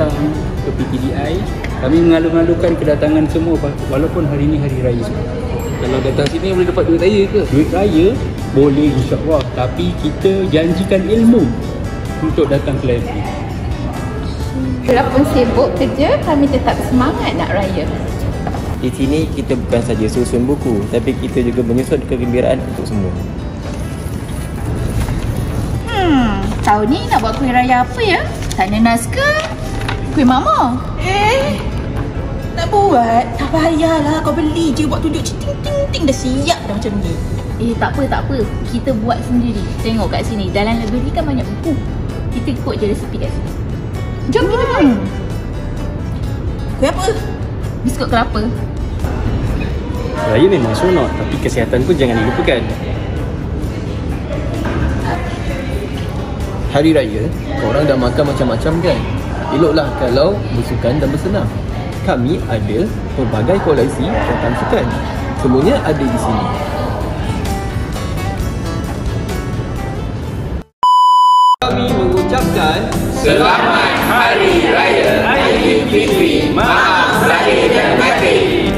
datang ke PTDI. Kami mengalu-alukan kedatangan semua walaupun hari ni hari raya semua. Kalau datang sini boleh dapat duit raya ke? Duit raya boleh insya-Allah, tapi kita janjikan ilmu untuk datang ke library. Walaupun sibuk kerja, kami tetap semangat nak raya. Di sini kita bukan saja susun buku, tapi kita juga menyusun kegembiraan untuk semua. Tahun ni nak buat kuih raya apa ya? Tak nanas ke? Kuih mama? Nak buat? Tak payahlah, kau beli je, buat tunjuk ting-ting-ting, dah siap dah macam ni. Tak apa. Kita buat sendiri. Tengok kat sini, dalam library kan banyak buku. Kita ikut je resepi kat sini. Jom kita buat. Kuih apa? Biskut kelapa. Raya memang seronok, tapi kesihatan pun jangan dilupakan. Hari raya, korang dah makan macam-macam kan? Eloklah kalau bersukan dan bersenam. Kami ada pelbagai koleksi tentang sukan. Semuanya ada di sini. Kami mengucapkan Selamat Hari Raya Aidilfitri. Maaf lahir dan batin.